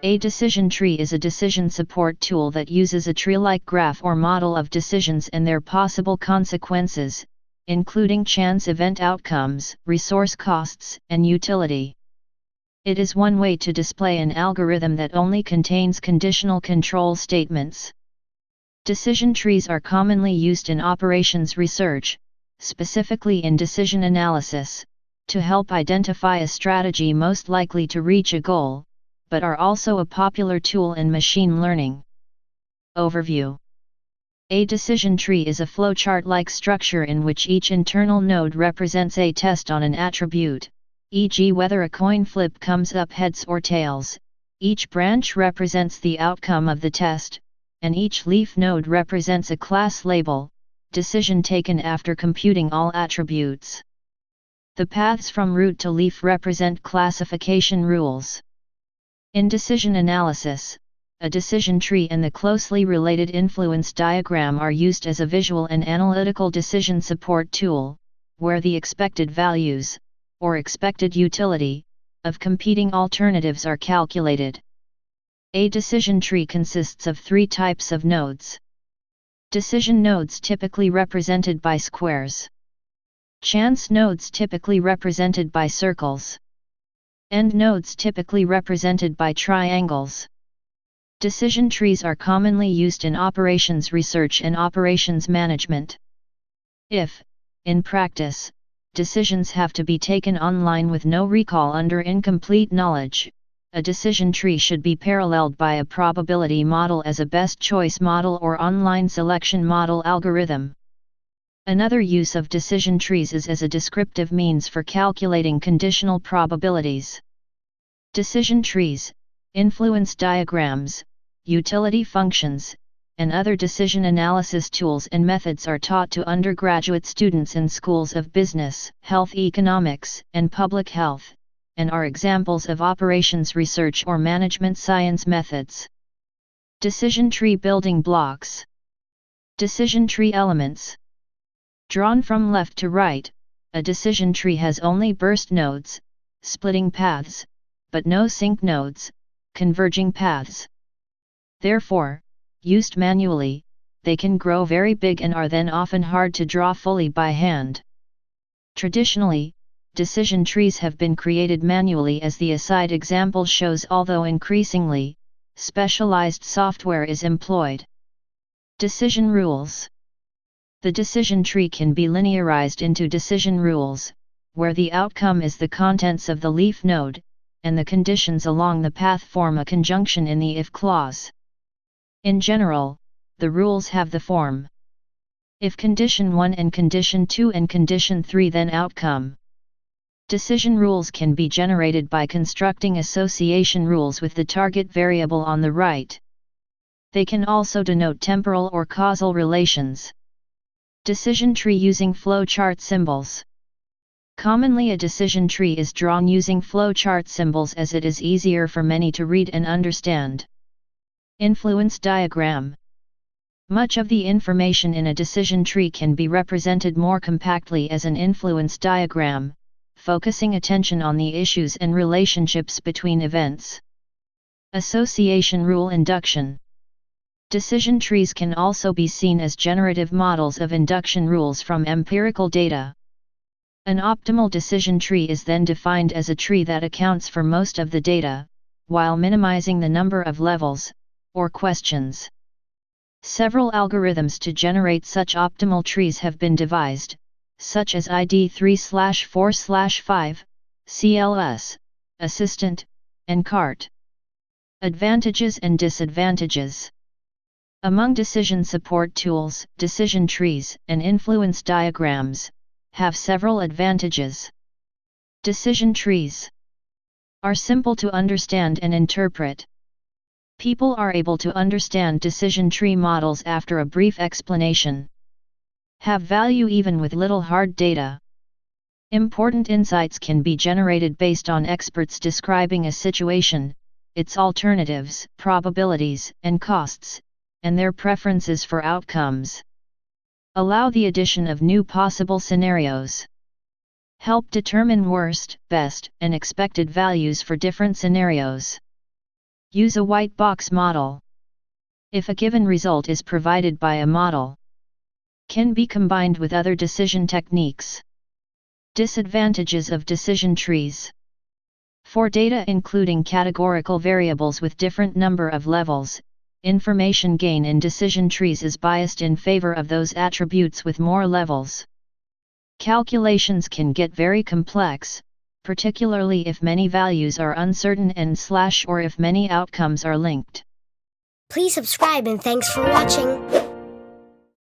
A decision tree is a decision support tool that uses a tree-like graph or model of decisions and their possible consequences, including chance event outcomes, resource costs, and utility. It is one way to display an algorithm that only contains conditional control statements. Decision trees are commonly used in operations research, specifically in decision analysis, to help identify a strategy most likely to reach a goal, but are also a popular tool in machine learning. Overview. A decision tree is a flowchart-like structure in which each internal node represents a test on an attribute, e.g. whether a coin flip comes up heads or tails. Each branch represents the outcome of the test, and each leaf node represents a class label, decision taken after computing all attributes. The paths from root to leaf represent classification rules. In decision analysis, a decision tree and the closely related influence diagram are used as a visual and analytical decision support tool, where the expected values, or expected utility, of competing alternatives are calculated. A decision tree consists of three types of nodes. Decision nodes typically represented by squares. Chance nodes typically represented by circles. End nodes typically represented by triangles. Decision trees are commonly used in operations research and operations management. If, in practice, decisions have to be taken online with no recall under incomplete knowledge, a decision tree should be paralleled by a probability model as a best choice model or online selection model algorithm. Another use of decision trees is as a descriptive means for calculating conditional probabilities. Decision trees, influence diagrams, utility functions, and other decision analysis tools and methods are taught to undergraduate students in schools of business, health economics, and public health, and are examples of operations research or management science methods. Decision tree building blocks. Decision tree elements. Drawn from left to right, a decision tree has only burst nodes, splitting paths, but no sync nodes, converging paths. Therefore, used manually, they can grow very big and are then often hard to draw fully by hand. Traditionally, decision trees have been created manually as the aside example shows, although increasingly, specialized software is employed. Decision rules. The decision tree can be linearized into decision rules, where the outcome is the contents of the leaf node, and the conditions along the path form a conjunction in the if clause. In general, the rules have the form: if condition 1 and condition 2 and condition 3 then outcome. Decision rules can be generated by constructing association rules with the target variable on the right. They can also denote temporal or causal relations. Decision tree using flowchart symbols. Commonly a decision tree is drawn using flowchart symbols as it is easier for many to read and understand. Influence diagram. Much of the information in a decision tree can be represented more compactly as an influence diagram, focusing attention on the issues and relationships between events. Association rule induction. Decision trees can also be seen as generative models of induction rules from empirical data. An optimal decision tree is then defined as a tree that accounts for most of the data, while minimizing the number of levels, or questions. Several algorithms to generate such optimal trees have been devised, such as ID3/4/5, CLS, Assistant, and CART. Advantages and disadvantages. Among decision support tools, decision trees, and influence diagrams have several advantages. Decision trees are simple to understand and interpret. People are able to understand decision tree models after a brief explanation. Have value even with little hard data. Important insights can be generated based on experts describing a situation, its alternatives, probabilities, and costs, and their preferences for outcomes. Allow the addition of new possible scenarios. Help determine worst, best, and expected values for different scenarios. Use a white box model. If a given result is provided by a model, can be combined with other decision techniques. Disadvantages of decision trees. For data including categorical variables with different number of levels, information gain in decision trees is biased in favor of those attributes with more levels. Calculations can get very complex, particularly if many values are uncertain and/or if many outcomes are linked. Please subscribe and thanks for watching.